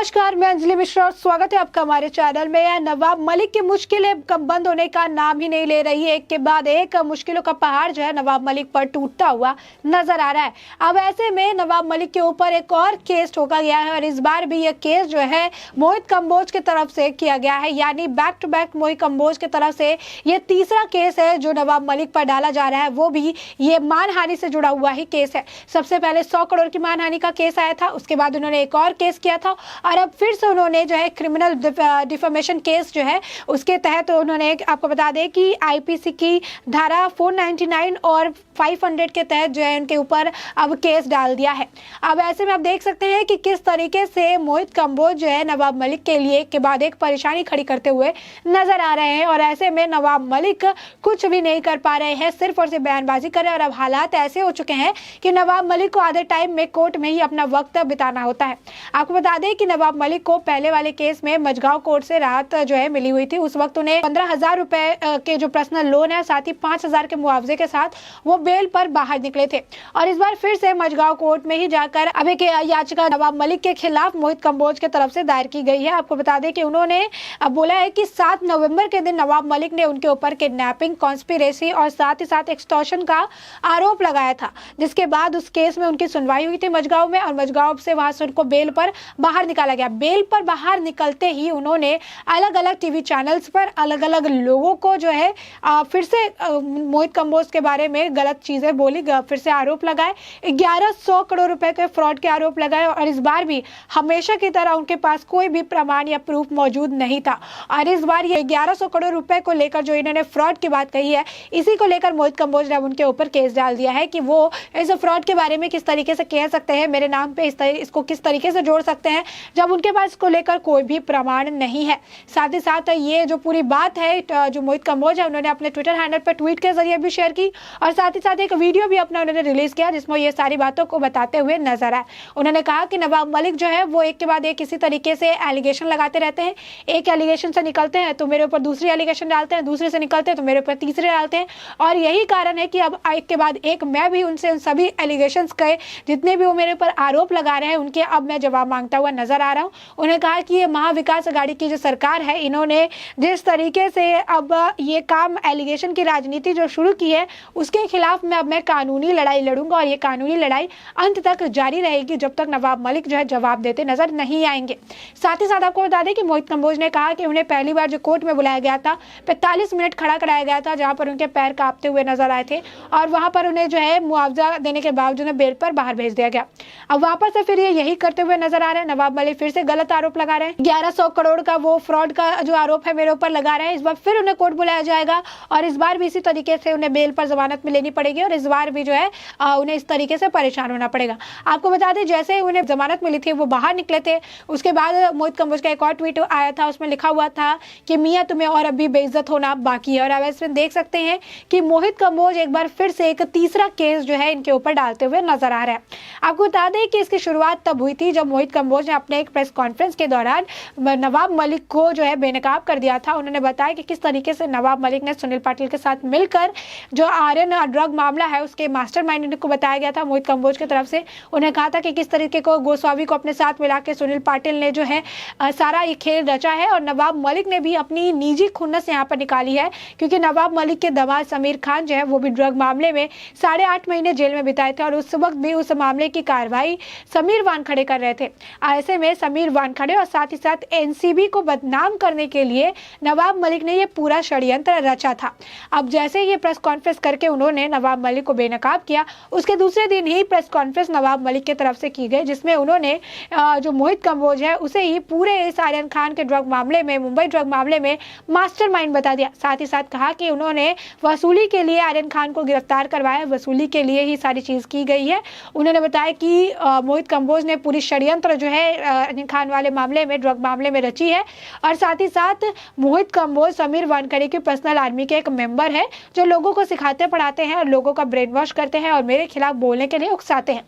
नमस्कार, मैं अंजलि मिश्रा और स्वागत है आपका हमारे चैनल में। नवाब मलिक की मुश्किलें कम बंद होने का नाम ही नहीं ले रही है। एक के बाद एक मुश्किलों का पहाड़ जो है नवाब मलिक पर टूटता हुआ नजर आ रहा है। अब ऐसे में नवाब मलिक के ऊपर एक और केस ठोका गया है और इस बार भी यह केस जो है मोहित कंबोज की तरफ से किया गया है, यानी बैक टू बैक मोहित कंबोज की तरफ से ये तीसरा केस है जो नवाब मलिक पर डाला जा रहा है। वो भी ये मानहानि से जुड़ा हुआ ही केस है। सबसे पहले 100 करोड़ की मानहानि का केस आया था, उसके बाद उन्होंने एक और केस किया था और अब फिर से उन्होंने जो है क्रिमिनल डिफेमेशन केस जो है उसके तहत उन्होंने, आपको बता दें कि आईपीसी की धारा 499 और 500 के तहत जो है उनके ऊपर अब केस डाल दिया है। अब ऐसे में आप देख सकते हैं कि किस तरीके से मोहित कंबोज जो है नवाब मलिक के लिए एक के बाद एक परेशानी खड़ी करते हुए नजर आ रहे हैं और ऐसे में नवाब मलिक कुछ भी नहीं कर पा रहे हैं, सिर्फ और सिर्फ बयानबाजी कर रहे हैं। और अब हालात ऐसे हो चुके हैं कि नवाब मलिक को आधे टाइम में कोर्ट में ही अपना वक्त बिताना होता है। आपको बता दें कि नवाब मलिक को पहले वाले केस में मझगांव कोर्ट से राहत जो है मिली हुई थी। उस वक्त उन्हें 15,000 रुपए के जो पर्सनल लोन है, साथ ही 5,000 के मुआवजे के साथ वो बेल पर बाहर निकले थे और इस बार फिर से मझगांव कोर्ट में ही जाकर अब एक याचिका नवाब मलिक के खिलाफ मोहित कंबोज की तरफ से दायर की गई है। आपको बता दें कि उन्होंने अब बोला है कि 7 नवंबर के दिन नवाब मलिक ने उनके ऊपर किडनैपिंग, कॉन्स्पिरेसी और साथ ही साथ एक्सटॉर्शन का आरोप लगाया था, जिसके बाद उस केस में उनकी सुनवाई हुई थी मझगांव में और मझगांव से वहां से उनको बेल पर बाहर निकाला गया। बेल पर बाहर निकलते ही उन्होंने अलग अलग टीवी चैनल्स पर अलग अलग लोगों को जो है फिर से मोहित कंबोज के बारे में गलत चीजें बोली, फिर से आरोप लगाए, 1100 करोड़ रुपए के फ्रॉड के आरोप लगाए और इस बार भी हमेशा की तरह उनके पास कोई भी प्रमाण या प्रूफ मौजूद नहीं था। और इस बार ये 1100 करोड़ रुपए को लेकर जो इन्होंने फ्रॉड की बात कही है, इसी को लेकर मोहित कंबोज ने उनके ऊपर केस डाल दिया है कि वो इस फ्रॉड के बारे में किस तरीके से कह सकते हैं, मेरे नाम पे इसको किस तरीके से जोड़ सकते हैं जब उनके पास इसको लेकर कोई भी प्रमाण नहीं है। साथ ही साथ ये जो पूरी बात है जो मोहित कंबोज है उन्होंने अपने ट्विटर हैंडल पर ट्वीट के जरिए भी शेयर की और साथ ही साथ एक वीडियो भी अपना उन्होंने रिलीज किया जिसमें ये सारी बातों को बताते हुए नजर आए। उन्होंने कहा कि नवाब मलिक जो है वो एक के बाद एक किसी तरीके से एलिगेशन लगाते रहते हैं, एक एलिगेशन से निकलते हैं तो मेरे ऊपर दूसरी एलिगेशन डालते हैं, दूसरे से निकलते हैं तो मेरे ऊपर तीसरे डालते हैं और यही कारण है कि अब एक के बाद एक मैं भी उनसे उन सभी एलिगेशंस के जितने भी वो मेरे ऊपर आरोप लगा रहे हैं उनके अब मैं जवाब मांगता हुआ नजर आ रहा हूँ। उन्होंने कहा कि ये महाविकास अघाड़ी की जो सरकार है, इन्होंने जिस तरीके से अब ये काम एलिगेशन की राजनीति जो शुरू की है उसके खिलाफ मैं कानूनी लड़ाई लड़ूंगा और ये कानूनी लड़ाई अंत तक जारी रहेगी जब तक नवाब मलिक जो है जवाब देते नजर नहीं आएंगे। साथ ही साथ आपको बता दें कि मोहित कंबोज ने कहा कि उन्हें पहली बार जो कोर्ट में बुलाया गया था 45 मिनट खड़ा कराया गया था जहां पर उनके पैर कांपते हुए नजर आए थे और वहां पर उन्हें जो है मुआवजा देने के बावजूद बेल पर बाहर भेज दिया गया। अब वापस से फिर ये यही करते हुए नजर आ रहे हैं। नवाब मलिक फिर से गलत आरोप लगा रहे हैं, 1100 करोड़ का वो फ्रॉड का जो आरोप है मेरे ऊपर लगा रहे हैं। इस बार फिर उन्हें कोर्ट बुलाया जाएगा और इस बार भी इसी तरीके से उन्हें बेल पर जमानत में लेनी पड़ेगी और इस बार भी जो है उन्हें इस तरीके से परेशान होना पड़ेगा। आपको बता दें जैसे ही उन्हें जमानत मिली थी वो बाहर निकले थे, उसके बाद मोहित कंबोज का एक और ट्वीट आया था, उसमें लिखा हुआ था कि मियां तुम्हें और अभी बेइज्जत होना बाकी है। और अब इसमें देख सकते हैं कि मोहित कंबोज एक बार फिर से एक तीसरा केस जो है इनके ऊपर डालते हुए नजर आ रहा है। आपको बता दें कि इसकी शुरुआत तब हुई थी जब मोहित कंबोज ने अपने एक प्रेस कॉन्फ्रेंस के दौरान नवाब मलिक को जो है बेनकाब कर दिया था। उन्होंने बताया कि किस तरीके से नवाब मलिक ने सुनील पाटिल के साथ मिलकर जो आर्यन ड्रग मामला है उसके मास्टरमाइंड को बताया गया था मोहित कंबोज की तरफ से। उन्हें कहा था कि किस तरीके को गोस्वामी को अपने साथ मिला के सुनील पाटिल ने जो है सारा ये खेल रचा है और नवाब मलिक ने भी अपनी निजी खुन्नस यहाँ पर निकाली है क्योंकि नवाब मलिक के दामाद समीर खान जो है वो भी ड्रग मामले में 8.5 महीने जेल में बिताए थे और उस वक्त भी उस मामले की कार्रवाई समीर वानखड़े कर रहे थे। ऐसे में समीर वानखड़े और साथ ही साथ एनसीबी को बदनाम करने के लिए नवाब मलिक ने ये पूरा षड्यंत्र रचा था। अब जैसे ये प्रेस कॉन्फ्रेंस करके उन्होंने नवाब मलिक को बेनकाब किया, उसके दूसरे दिन ही प्रेस कॉन्फ्रेंस नवाब मलिक की तरफ से की गई जिसमें उन्होंने जो मोहित कंबोज है उसे ही पूरे इस आर्यन खान के ड्रग मामले में, मुंबई ड्रग मामले में मास्टरमाइंड बता दिया। साथ ही साथ कहा कि उन्होंने वसूली के लिए आर्यन खान को गिरफ्तार करवाया, वसूली के लिए ही सारी चीज की गई है। उन्होंने बताया कि मोहित कंबोज ने पूरी षड्यंत्र जो है आर्यन खान वाले मामले में, ड्रग मामले में रची है और साथ ही साथ मोहित कंबोज समीर वानखड़े की पर्सनल आर्मी के एक मेंबर है जो लोगों को सिखाते पढ़ाते हैं और लोगों का ब्रेन वॉश करते हैं और मेरे खिलाफ बोलने के लिए उकसाते हैं।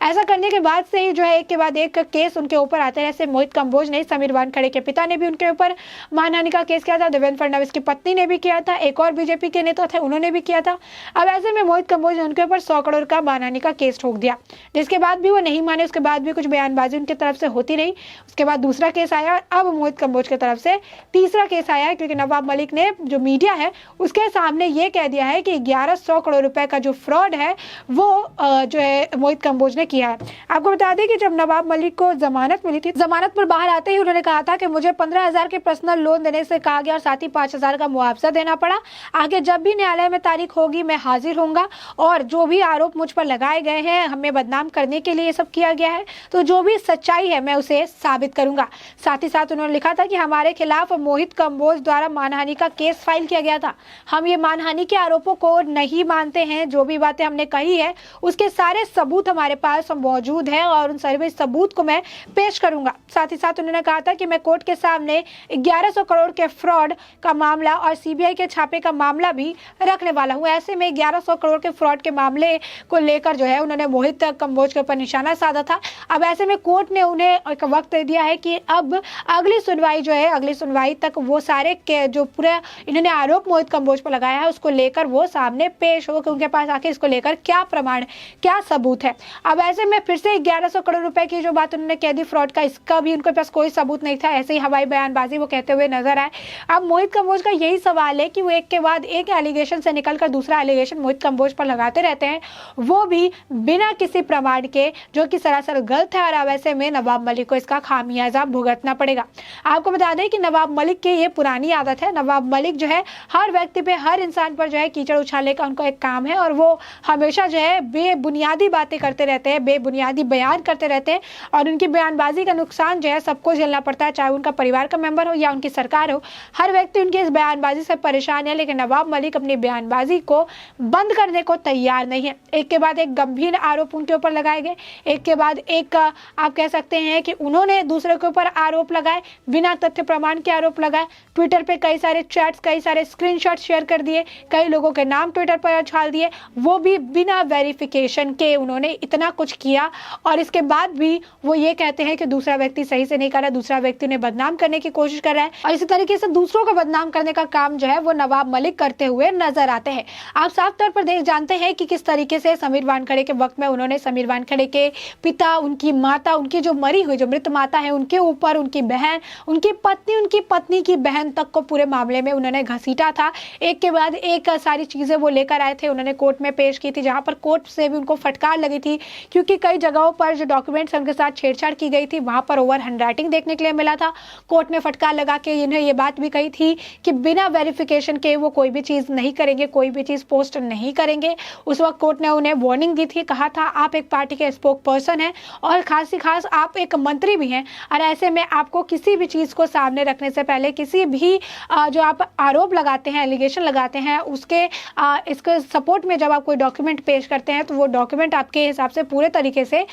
ऐसा करने के बाद से ही जो है एक के बाद एक केस उनके ऊपर आते हैं। जैसे मोहित कंबोज ने, समीर वानखेड़े के पिता ने भी उनके ऊपर मानहानि का केस किया था, देवेंद्र फडणवीस की पत्नी ने भी किया था, एक और बीजेपी के नेता थे उन्होंने भी किया था। अब ऐसे में मोहित कंबोज ने उनके ऊपर 100 करोड़ का मानहानि का केस ठोक दिया, जिसके बाद भी वो नहीं माने। उसके बाद भी कुछ बयानबाजी उनकी तरफ से होती रही। उसके बाद दूसरा केस आया और अब मोहित कंबोज की तरफ से तीसरा केस आया, क्योंकि नवाब मलिक ने, जो मीडिया है उसके सामने ये कह दिया है कि 1100 करोड़ रुपए का जो फ्रॉड है वो जो है मोहित कंबोज ने किया है। आपको बता दें कि जब नवाब मलिक को जमानत मिली थी, जमानत पर बाहर आते ही उन्होंने कहा था कि मुझे 15,000 के पर्सनल लोन देने से कहा गया और साथ ही 5,000 का मुआवजा देना पड़ा। आगे जब भी न्यायालय में तारीख होगी मैं हाजिर होऊंगा और जो भी आरोप मुझ पर लगाए गए हैं, हमें बदनाम करने के लिए ये सब किया गया है, तो जो भी सच्चाई है मैं उसे साबित करूंगा। साथ ही साथ उन्होंने लिखा था कि हमारे खिलाफ मोहित कंबोज द्वारा मानहानि का केस फाइल किया गया था। हम ये मानहानि के आरोपों को नहीं मानते हैं। जो भी बातें हमने कही है उसके सारे सबूत हमारे पास मौजूद है और उन सारे सबूत को मैं पेश करूंगा। साथ ही साथ उन्होंने कहा था कि मैं कोर्ट के सामने 1100 करोड़ के फ्रॉड का मामला और सीबीआई के छापे का मामला भी रखने वाला हूं। ऐसे में 1100 करोड़ के फ्रॉड के मामले को लेकर जो है उन्होंने मोहित कंबोज के ऊपर निशाना साधा था। अब ऐसे में कोर्ट ने उन्हें एक वक्त दे दिया है कि अब अगली सुनवाई जो है, अगली सुनवाई तक वो सारे के जो पूरे इन्होंने आरोप मोहित कंबोज पर लगाया है उसको लेकर वो सामने पेश हो कि उनके पास आके इसको लेकर क्या प्रमाण, क्या सबूत है। अब ऐसे में फिर से 1100 करोड़ रुपए की जो बात उन्होंने कह दी फ्रॉड का, इसका भी उनके पास कोई सबूत नहीं था। ऐसे ही हवाई बयानबाजी वो कहते हुए नजर आए। अब मोहित कंबोज का यही सवाल है कि वो एक के बाद एक एलिगेशन से निकलकर दूसरा एलिगेशन मोहित कंबोज पर लगाते रहते हैं, वो भी बिना किसी प्रमाण के, जो कि सरासर गलत है। और अब ऐसे में नवाब मलिक को इसका खामियाजा भुगतना पड़ेगा। आपको बता दें कि नवाब मलिक की ये पुरानी आदत है। नवाब मलिक जो है हर व्यक्ति पे, हर इंसान पर जो है कीचड़ उछालने का उनको एक काम है और वो हमेशा जो है बेबुनियादी बातें करते रहते हैं, बेबुनियादी बयान करते रहते हैं और उनकी बयानबाजी का नुकसान जो है सबको झेलना पड़ता है, चाहे उनका परिवार का मेंबर हो या उनकी सरकार हो। हर व्यक्ति उनकी इस बयानबाजी से परेशान है, लेकिन नवाब मलिक अपनी बयानबाजी को बंद करने को तैयार नहीं है। एक के बाद एक गंभीर आरोप उनके ऊपर लगाए गए, एक के बाद एक आप कह सकते हैं कि उन्होंने दूसरे के ऊपर आरोप लगाए, बिना तथ्य प्रमाण के आरोप लगाए। ट्विटर पे कई सारे चैट्स, कई सारे स्क्रीनशॉट शेयर कर दिए, कई लोगों के नाम ट्विटर पर उछाल दिए, वो भी बिना वेरिफिकेशन के उन्होंने इतना कुछ किया। और इसके बाद भी वो ये कहते हैं कि दूसरा व्यक्ति सही से नहीं कर रहा, दूसरा व्यक्ति उन्हें बदनाम करने की कोशिश कर रहा है और इसी तरीके से दूसरों को बदनाम करने का काम जो है वो नवाब मलिक करते हुए नजर आते हैं। आप साफ तौर पर जानते हैं कि किस तरीके से समीर वानखेड़े के वक्त में उन्होंने समीर वानखेड़े के पिता, उनकी माता, उनकी जो मरी हुई, जो मृत माता है, उनके ऊपर उनकी बहन, उनकी पत्नी की बहन तक को पूरे मामले में उन्होंने घसीटा था। एक के बाद एक सारी चीजें वो लेकर आए थे, उन्होंने कोर्ट में पेश की थी, जहां पर कोर्ट से भी उनको फटकार लगी थी क्योंकि कई जगहों पर जो डॉक्यूमेंट्स उनके साथ छेड़छाड़ की गई थी वहां पर ओवर हैंडराइटिंग देखने के लिए मिला था। कोर्ट ने फटकार लगा के इन्हें ये बात भी कही थी कि बिना वेरिफिकेशन के वो कोई भी चीज नहीं करेंगे, कोई भी चीज पोस्ट नहीं करेंगे। उस वक्त कोर्ट ने उन्हें वार्निंग दी थी, कहा था आप एक पार्टी के स्पोक पर्सन हैं और खास आप एक मंत्री भी हैं और ऐसे में आपको किसी भी चीज को सामने रखने से पहले, किसी भी जो आप आरोप लगाते हैं, एलिगेशन लगाते हैं, उसके इसके सपोर्ट में जब आप कोई डॉक्यूमेंट पेश करते हैं तो वो डॉक्यूमेंट आपके हिसाब से पूरे तरीके से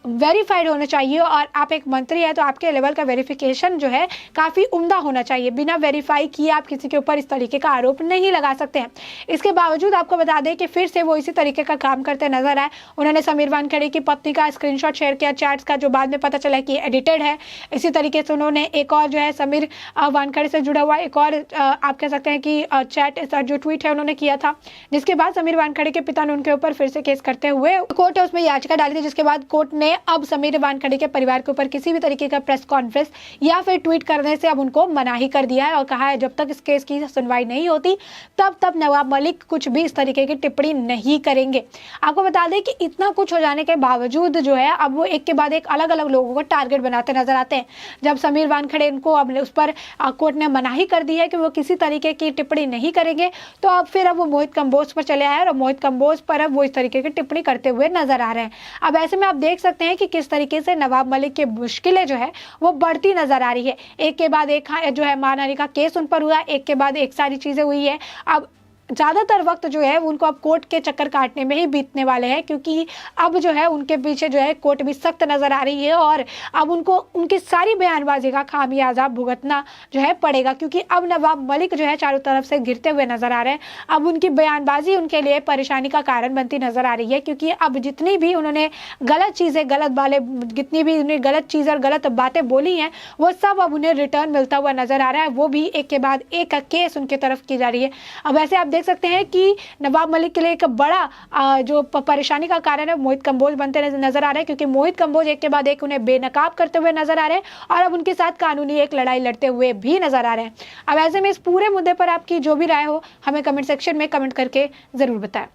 वेरीफाइड होना चाहिए और आप एक मंत्री है तो आपके लेवल का वेरिफिकेशन जो है काफ़ी उम्दा होना चाहिए। बिना वेरीफाई किए आप किसी के ऊपर इस तरीके का आरोप नहीं लगा सकते हैं। इसके बावजूद आपको बता दें कि फिर से वो इसी तरीके का काम करते नजर आए। उन्होंने समीर वानखेड़े की पत्नी का स्क्रीनशॉट शेयर किया चैट्स का, जो बाद में पता चला कि एडिटेड है। इसी तरीके से उन्होंने एक और जो है समीर वानखेड़े से जुड़ा हुआ एक और आप कह सकते हैं कि चैट जो ट्वीट है उन्होंने किया था, जिसके बाद समीर वानखेड़े के पिता ने उनके ऊपर फिर से केस करते हुए कोर्ट है उसमें याचिका डाली थी, जिसके बाद कोर्ट ने अब समीर वानखेड़े के परिवार के ऊपर किसी भी तरीके का प्रेस कॉन्फ्रेंस या फिर ट्वीट करने से अब उनको मनाही कर दिया है और कहा है जब तक इस केस की सुनवाई नहीं होती तब नवाब मलिक कुछ भी इस तरीके की टिप्पणी नहीं करेंगे। आपको बता दें कि इतना कुछ हो जाने के बावजूद जो है अब वो एक के बाद एक अलग अलग लोगों को टारगेट बनाते नजर आते हैं। जब समीर वानखेड़े इनको अब उस पर कोर्ट ने मनाही कर दी है कि वो किसी तरीके की टिप्पणी नहीं करेंगे, तो अब फिर अब वो मोहित कंबोज पर चले आए और मोहित कंबोज पर अब वो इस तरीके की टिप्पणी करते हुए नजर आ रहे हैं। अब ऐसे में आप देख सकते हैं कि किस तरीके से नवाब मलिक की मुश्किलें जो है वो बढ़ती नजर आ रही है। एक के बाद एक जो है मानहानि का केस उन पर हुआ, एक के बाद एक सारी चीजें हुई है। अब ज़्यादातर वक्त जो है उनको अब कोर्ट के चक्कर काटने में ही बीतने वाले हैं, क्योंकि अब जो है उनके पीछे जो है कोर्ट भी सख्त नज़र आ रही है और अब उनको उनकी सारी बयानबाजी का खामियाजा भुगतना जो है पड़ेगा, क्योंकि अब नवाब मलिक जो है चारों तरफ से घिरते हुए नजर आ रहे हैं। अब उनकी बयानबाजी उनके लिए परेशानी का कारण बनती नजर आ रही है, क्योंकि अब जितनी भी उन्होंने गलत चीज़ें जितनी भी उन्हें गलत चीज़ और गलत बातें बोली हैं वो सब अब उन्हें रिटर्न मिलता हुआ नजर आ रहा है, वो भी एक के बाद एक केस उनके तरफ की जा रही है। अब ऐसे आप देख सकते हैं कि नवाब मलिक के लिए एक बड़ा जो परेशानी का कारण है मोहित कंबोज बनते नजर आ रहे हैं, क्योंकि मोहित कंबोज एक के बाद एक उन्हें बेनकाब करते हुए नजर आ रहे हैं और अब उनके साथ कानूनी एक लड़ाई लड़ते हुए भी नजर आ रहे हैं। अब ऐसे में इस पूरे मुद्दे पर आपकी जो भी राय हो हमें कमेंट सेक्शन में कमेंट करके जरूर बताएं।